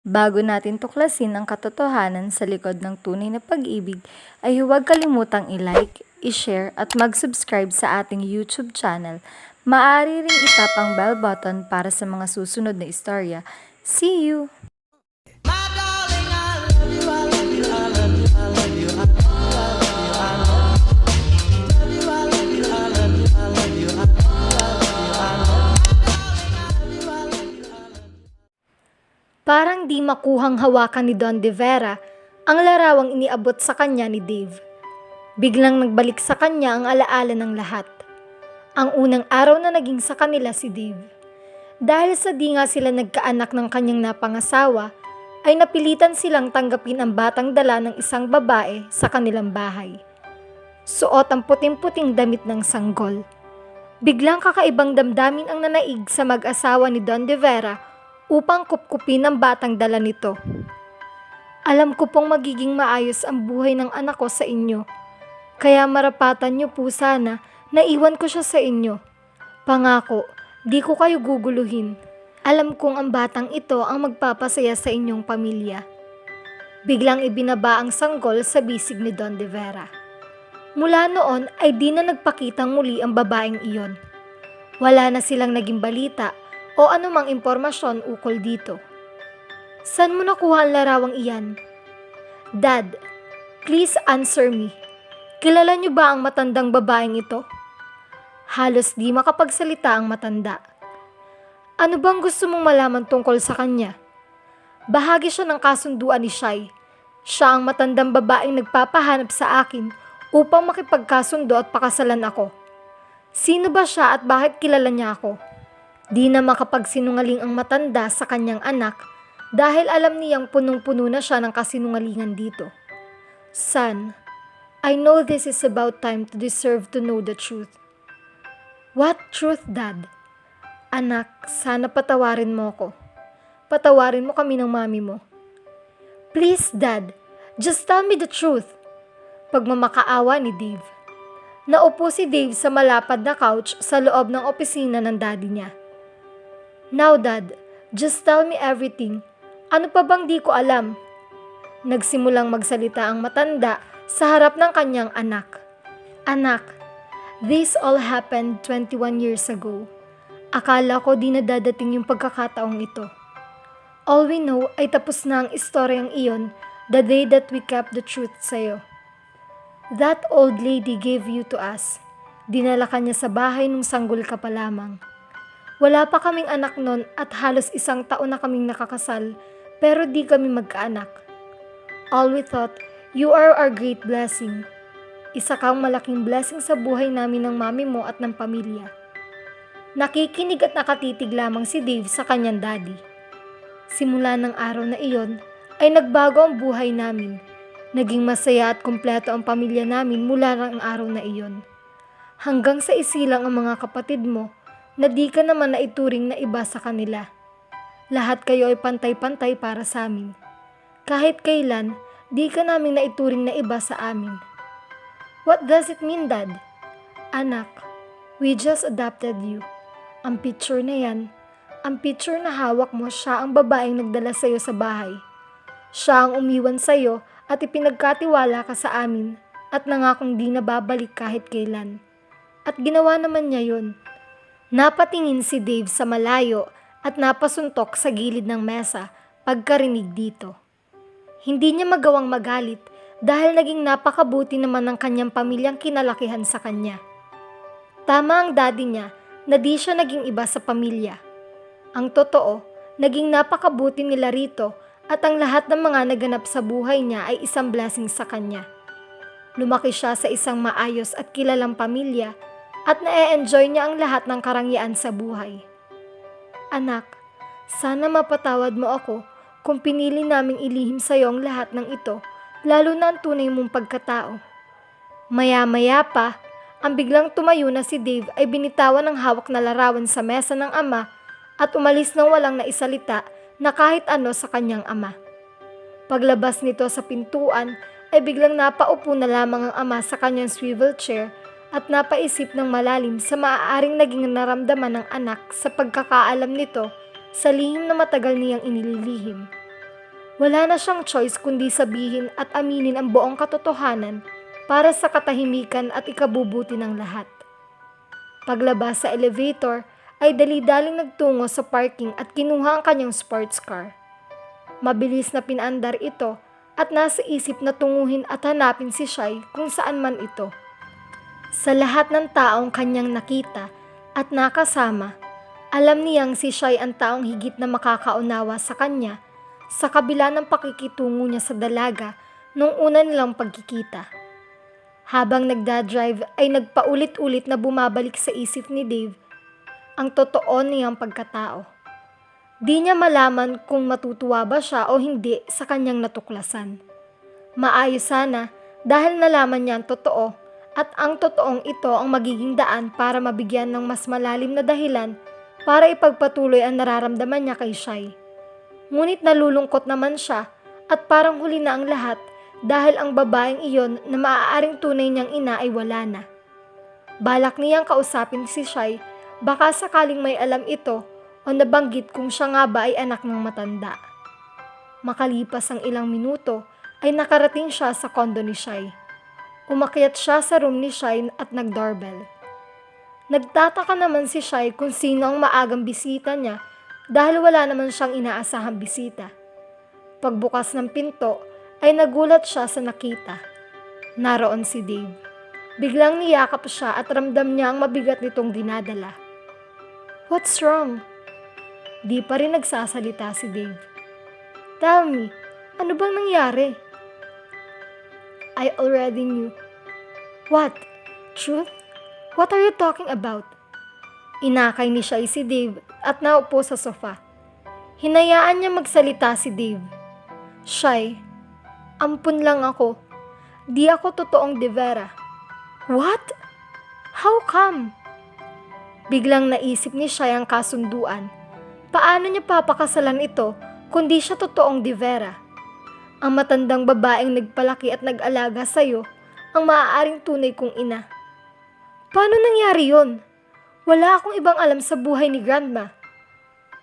Bago natin tuklasin ang katotohanan sa likod ng tunay na pag-ibig, ay huwag kalimutang i-like, i-share at mag-subscribe sa ating YouTube channel. Maaari ring itap ang bell button para sa mga susunod na istorya. See you! Parang di makuhang hawakan ni Don De Vera ang larawang iniabot sa kanya ni Dave. Biglang nagbalik sa kanya ang alaala ng lahat. Ang unang araw na naging sa kanila si Dave. Dahil sa di nga sila nagkaanak ng kanyang napangasawa, ay napilitan silang tanggapin ang batang dala ng isang babae sa kanilang bahay. Suot ang puting-puting damit ng sanggol. Biglang kakaibang damdamin ang nanaig sa mag-asawa ni Don De Vera upang kupkupin ang batang dala nito. Alam ko pong magiging maayos ang buhay ng anak ko sa inyo. Kaya marapatan niyo po sana na iwan ko siya sa inyo. Pangako, di ko kayo guguluhin. Alam kong ang batang ito ang magpapasaya sa inyong pamilya. Biglang ibinaba ang sanggol sa bisig ni Don De Vera. Mula noon ay di na nagpakitang muli ang babaeng iyon. Wala na silang naging balita o anumang impormasyon ukol dito. Saan mo nakuha ang larawang iyan? Dad, please answer me. Kilala niyo ba ang matandang babaeng ito? Halos di makapagsalita ang matanda. Ano bang gusto mong malaman tungkol sa kanya? Bahagi siya ng kasunduan ni Shai. Siya ang matandang babaeng nagpapahanap sa akin upang makipagkasundo at pakasalan ako. Sino ba siya at bakit kilala niya ako? Di na makapagsinungaling ang matanda sa kanyang anak dahil alam niyang punong-puno na siya ng kasinungalingan dito. Son, I know this is about time to deserve to know the truth. What truth, Dad? Anak, sana patawarin mo ko. Patawarin mo kami ng mami mo. Please, Dad, just tell me the truth. Pagmamakaawa ni Dave. Naupo si Dave sa malapad na couch sa loob ng opisina ng daddy niya. Now, Dad, just tell me everything. Ano pa bang di ko alam? Nagsimulang magsalita ang matanda sa harap ng kanyang anak. Anak, this all happened 21 years ago. Akala ko di na dadating yung pagkakataong ito. All we know ay tapos na ang istoryang iyon the day that we kept the truth sa'yo. That old lady gave you to us. Dinala ka niya sa bahay nung sanggol ka pa lamang. Wala pa kaming anak nun at halos 1 taon na kaming nakakasal pero di kami magkaanak. All we thought, you are our great blessing. Isa kang malaking blessing sa buhay namin ng mami mo at ng pamilya. Nakikinig at nakatitig lamang si Dave sa kanyang daddy. Simula ng araw na iyon ay nagbago ang buhay namin. Naging masaya at kumpleto ang pamilya namin mula ng araw na iyon. Hanggang sa isilang ang mga kapatid mo na di ka naman naituring na iba sa kanila. Lahat kayo ay pantay-pantay para sa amin. Kahit kailan, di ka namin naituring na iba sa amin. What does it mean, Dad? Anak, we just adopted you. Ang picture na yan, ang picture na hawak mo, siya ang babaeng nagdala sa'yo sa bahay. Siya ang umiwan sa'yo at ipinagkatiwala ka sa amin at nangakong di na babalik kahit kailan. At ginawa naman niya yun. Napatingin si Dave sa malayo at napasuntok sa gilid ng mesa pagkarinig dito. Hindi niya magawang magalit dahil naging napakabuti naman ng kanyang pamilyang kinalakihan sa kanya. Tama ang daddy niya na di siya naging iba sa pamilya. Ang totoo, naging napakabuti nila rito at ang lahat ng mga naganap sa buhay niya ay isang blessing sa kanya. Lumaki siya sa isang maayos at kilalang pamilya at na-enjoy niya ang lahat ng karangyaan sa buhay. Anak, sana mapatawad mo ako kung pinili naming ilihim sa iyo ang lahat ng ito, lalo na ang tunay mong pagkatao. Maya-maya pa, ang biglang tumayo na si Dave ay binitawan ng hawak na larawan sa mesa ng ama at umalis nang walang naisalita na kahit ano sa kanyang ama. Paglabas nito sa pintuan ay biglang napaupo na lamang ang ama sa kanyang swivel chair at napaisip ng malalim sa maaaring naging naramdaman ng anak sa pagkakaalam nito sa lihim na matagal niyang inililihim. Wala na siyang choice kundi sabihin at aminin ang buong katotohanan para sa katahimikan at ikabubuti ng lahat. Paglabas sa elevator ay dali-daling nagtungo sa parking at kinuha ang kanyang sports car. Mabilis na pinaandar ito at nasa isip na tunguhin at hanapin si Shai kung saan man ito. Sa lahat ng taong kanyang nakita at nakasama, alam niyang si Shai ang taong higit na makakaunawa sa kanya sa kabila ng pakikitungo niya sa dalaga nung una nilang pagkikita. Habang nagdadrive ay nagpaulit-ulit na bumabalik sa isip ni Dave ang totoo niyang pagkatao. Di niya malaman kung matutuwa ba siya o hindi sa kanyang natuklasan. Maayos sana dahil nalaman niya ang totoo at ang totoong ito ang magiging daan para mabigyan ng mas malalim na dahilan para ipagpatuloy ang nararamdaman niya kay Shai. Ngunit nalulungkot naman siya at parang huli na ang lahat dahil ang babaeng iyon na maaaring tunay niyang ina ay wala na. Balak niyang kausapin si Shai, baka sakaling may alam ito o nabanggit kung siya nga ba ay anak ng matanda. Makalipas ang ilang minuto ay nakarating siya sa kondo ni Shai. Umakyat siya sa room ni Shai at nag-doorbell. Nagtataka naman si Shai kung sino ang maagang bisita niya dahil wala naman siyang inaasahang bisita. Pagbukas ng pinto ay nagulat siya sa nakita. Naroon si Dave. Biglang niyakap siya at ramdam niya ang mabigat nitong dinadala. "What's wrong?" Di pa rin nagsasalita si Dave. "Tell me, ano bang nangyari?" "I already knew." "What? Truth? What are you talking about?" Inakay ni Shai si Dave at naupo sa sofa. Hinayaan niya magsalita si Dave. "Shai, ampun lang ako. Di ako totoong Devera." "What? How come?" Biglang naisip ni Shai ang kasunduan. Paano niya papakasalan ito kundi siya totoong Devera? Ang matandang babaeng nagpalaki at nag-alaga sa'yo ang maaaring tunay kong ina. Paano nangyari yon? Wala akong ibang alam sa buhay ni Grandma.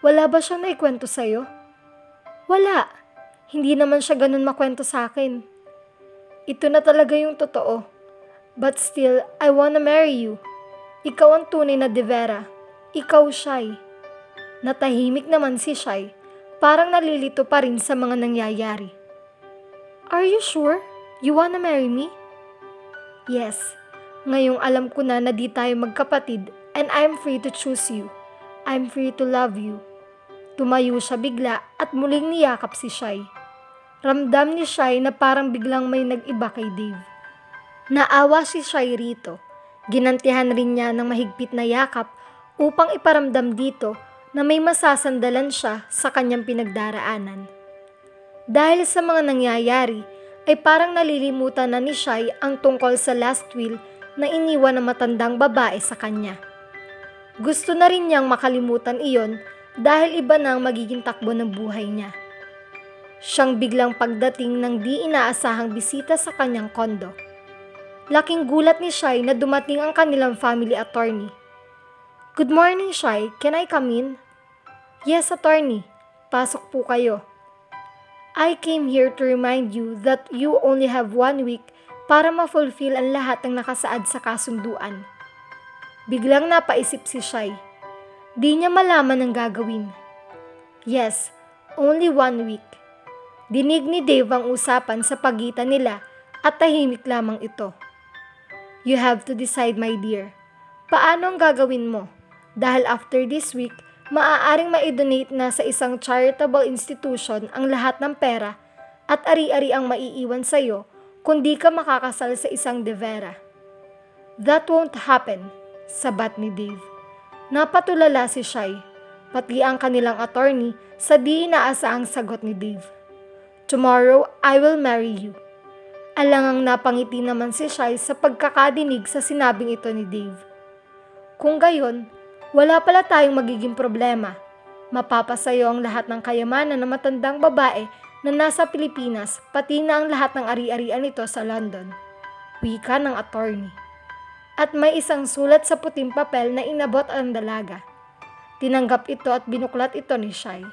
Wala ba siyang naikwento sa'yo? Wala. Hindi naman siya ganun makwento sa akin. Ito na talaga yung totoo. But still, I wanna marry you. Ikaw ang tunay na Devera. Ikaw, Shai. Natahimik naman si Shai. Parang nalilito pa rin sa mga nangyayari. "Are you sure? You wanna marry me?" "Yes. Ngayong alam ko na di tayo magkapatid and I'm free to choose you. I'm free to love you." Tumayo siya bigla at muling niyakap si Shai. Ramdam ni Shai na parang biglang may nag-iba kay Dave. Naawa si Shai rito. Ginantihan rin niya ng mahigpit na yakap upang iparamdam dito na may masasandalan siya sa kanyang pinagdaraanan. Dahil sa mga nangyayari, ay parang nalilimutan na ni Shai ang tungkol sa last will na iniwan ng matandang babae sa kanya. Gusto na rin niyang makalimutan iyon dahil iba na ang magiging takbo ng buhay niya. Siyang biglang pagdating ng di inaasahang bisita sa kanyang kondo. Laking gulat ni Shai na dumating ang kanilang family attorney. "Good morning, Shai. Can I come in?" "Yes, attorney. Pasok po kayo." "I came here to remind you that you only have 1 week para ma-fulfill ang lahat ng nakasaad sa kasunduan." Biglang napaisip si Shai. Di niya malaman ang gagawin. Yes, only 1 week. Dinig ni Dave ang usapan sa pagitan nila at tahimik lamang ito. "You have to decide, my dear. Paano ang gagawin mo? Dahil after this week, maaaring ma-donate na sa isang charitable institution ang lahat ng pera at ari-ari ang maiiwan sa'yo kung di ka makakasal sa isang Devera." "That won't happen," sabat ni Dave. Napatulala si Shai, pati ang kanilang attorney sa di inaasahang sagot ni Dave. "Tomorrow, I will marry you." Alangang napangiti naman si Shai sa pagkakadinig sa sinabing ito ni Dave. Kung gayon, wala pala tayong magiging problema. Mapapasayo ang lahat ng kayamanan ng matandang babae na nasa Pilipinas, pati na ang lahat ng ari-arian nito sa London. Wika ng attorney. At may isang sulat sa puting papel na inabot ang dalaga. Tinanggap ito at binuklat ito ni Shai.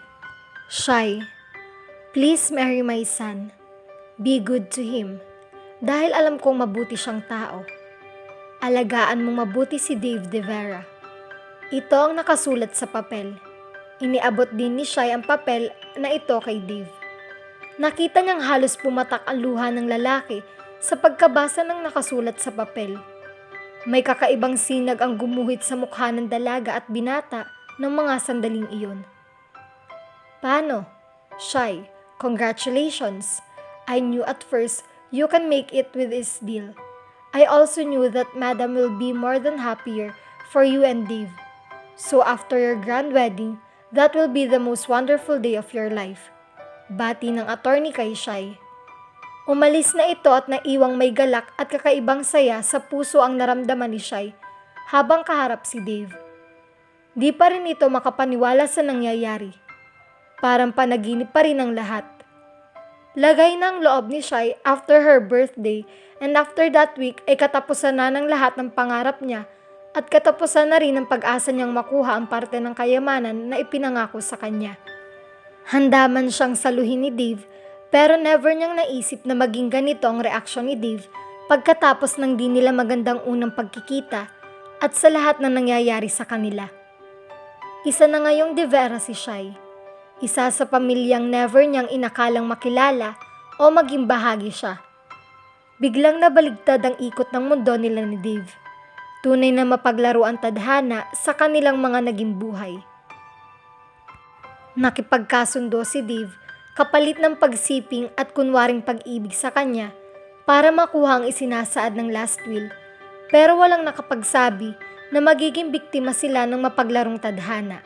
"Shai, Please marry my son. Be good to him. Dahil alam kong mabuti siyang tao. Alagaan mong mabuti si Dave De Vera. Ito ang nakasulat sa papel. Iniabot din ni Shai ang papel na ito kay Dave. Nakita niyang halos pumatak ang luha ng lalaki sa pagkabasa ng nakasulat sa papel. May kakaibang sinag ang gumuhit sa mukha ng dalaga at binata ng mga sandaling iyon. Paano? Shai, congratulations. I knew at first you can make it with this deal. I also knew that Madam will be more than happier for you and Dave. So after your grand wedding, that will be the most wonderful day of your life. Bati ng attorney kay Shai. Umalis na ito at naiwang may galak at kakaibang saya sa puso ang naramdaman ni Shai habang kaharap si Dave. Di pa rin ito makapaniwala sa nangyayari. Parang panaginip pa rin ang lahat. Lagay ng loob ni Shai after her birthday and after that week ay katapusan na ng lahat ng pangarap niya at katapusan na rin ang pag-asa niyang makuha ang parte ng kayamanan na ipinangako sa kanya. Handa man siyang saluhin ni Dave pero never niyang naisip na maging ganito ang reaksyon ni Dave pagkatapos ng di nila magandang unang pagkikita at sa lahat na nangyayari sa kanila. Isa na ngayong De Vera si Shai. Isa sa pamilyang never niyang inakalang makilala o maging bahagi siya. Biglang nabaligtad ang ikot ng mundo nila ni Dave. Tunay na mapaglaro ang tadhana sa kanilang mga naging buhay. Nakipagkasundo si Dave kapalit ng pagsiping at kunwaring pag-ibig sa kanya para makuha ang isinasaad ng last will, pero walang nakapagsabi na magiging biktima sila ng mapaglarong tadhana.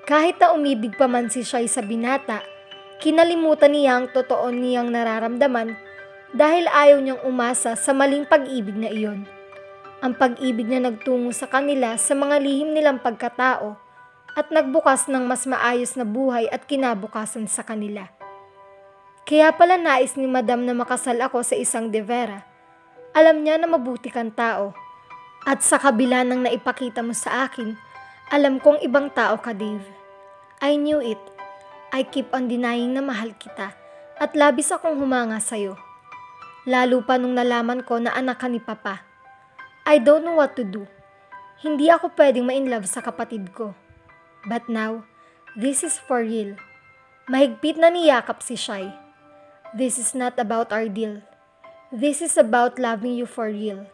Kahit na umibig pa man si Shai sa binata, kinalimutan niya ang totoo niyang nararamdaman dahil ayaw niyang umasa sa maling pag-ibig na iyon. Ang pag-ibig na nagtungo sa kanila sa mga lihim nilang pagkatao at nagbukas ng mas maayos na buhay at kinabukasan sa kanila. Kaya pala nais ni Madam na makasal ako sa isang De Vera. Alam niya na mabuti kang tao. At sa kabila ng naipakita mo sa akin, alam kong ibang tao ka, Dave. I knew it. I keep on denying na mahal kita at labis akong humanga sa'yo. Lalo pa nung nalaman ko na anak ka ni Papa. I don't know what to do. Hindi ako pwedeng ma-inlove sa kapatid ko. But now, this is for real. Mahigpit na niyakap si Shai. This is not about our deal. This is about loving you for real.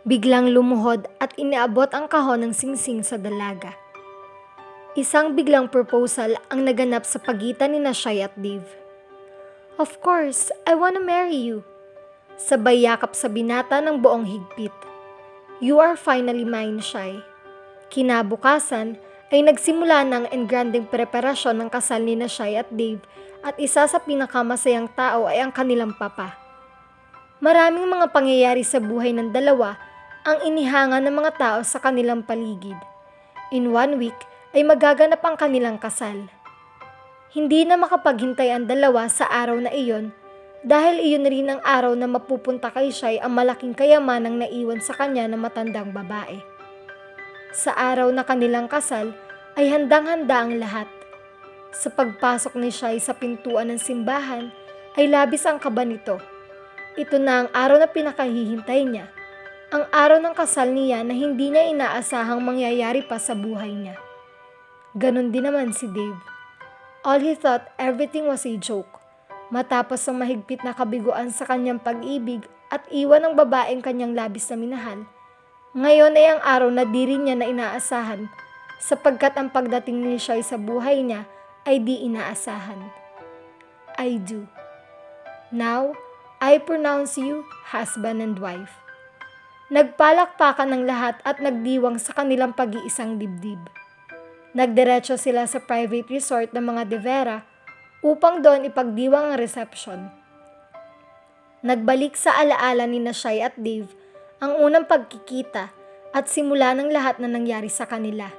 Biglang lumuhod at iniabot ang kahon ng singsing sa dalaga. Isang biglang proposal ang naganap sa pagitan ni Shai at Dave. Of course, I wanna marry you. Sabay yakap sa binata ng buong higpit. You are finally mine, Shai. Kinabukasan ay nagsimula ng engranding preparasyon ng kasal ni Shai at Dave at isa sa pinakamasayang tao ay ang kanilang papa. Maraming mga pangyayari sa buhay ng dalawa ang inihanga ng mga tao sa kanilang paligid. In 1 week ay magaganap ang kanilang kasal. Hindi na makapaghintay ang dalawa sa araw na iyon dahil iyon rin ang araw na mapupunta kay Shai ang malaking kayamanang naiwan sa kanya ng matandang babae. Sa araw na kanilang kasal ay handang-handa ang lahat. Sa pagpasok ni Shai sa pintuan ng simbahan ay labis ang kaba nito. Ito na ang araw na pinakahihintay niya. Ang araw ng kasal niya na hindi niya inaasahang mangyayari pa sa buhay niya. Ganon din naman si Dave. All he thought everything was a joke. Matapos ang mahigpit na kabiguan sa kanyang pag-ibig at iwan ng babaeng kanyang labis na minahal, ngayon ay ang araw na di rin niya na inaasahan sapagkat ang pagdating ni Shai sa buhay niya ay di inaasahan. I do. Now, I pronounce you husband and wife. Nagpalakpakan ng lahat at nagdiwang sa kanilang pag-iisang dibdib. Nagdiretso sila sa private resort ng mga De Vera upang doon ipagdiwang ang reception. Nagbalik sa alaala ni Shai at Dave ang unang pagkikita at simula ng lahat na nangyari sa kanila.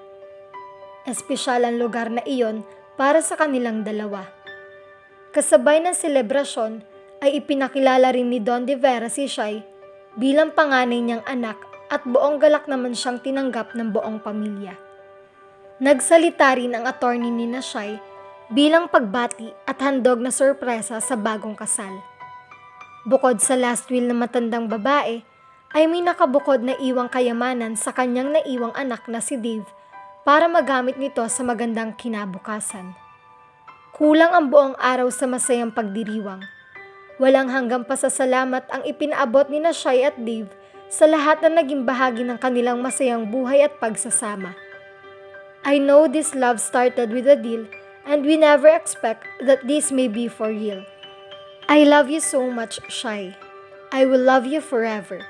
Espesyal ang lugar na iyon para sa kanilang dalawa. Kasabay ng selebrasyon ay ipinakilala rin ni Don De Vera si Shai bilang panganay niyang anak at buong galak naman siyang tinanggap ng buong pamilya. Nagsalita rin ang attorney ni Shai bilang pagbati at handog na sorpresa sa bagong kasal. Bukod sa last will na matandang babae, ay may nakabukod na iwang kayamanan sa kanyang naiwang anak na si Dave para magamit nito sa magandang kinabukasan. Kulang ang buong araw sa masayang pagdiriwang. Walang hanggang pasasalamat ang ipinaabot ni na Shai at Dave sa lahat na naging bahagi ng kanilang masayang buhay at pagsasama. I know this love started with a deal and we never expect that this may be for real. I love you so much, Shai. I will love you forever.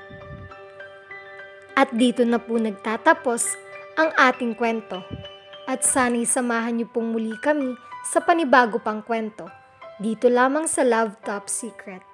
At dito na po nagtatapos ang ating kwento. At sana'y samahan niyo pong muli kami sa panibago pang kwento. Dito lamang sa Love Top Secret.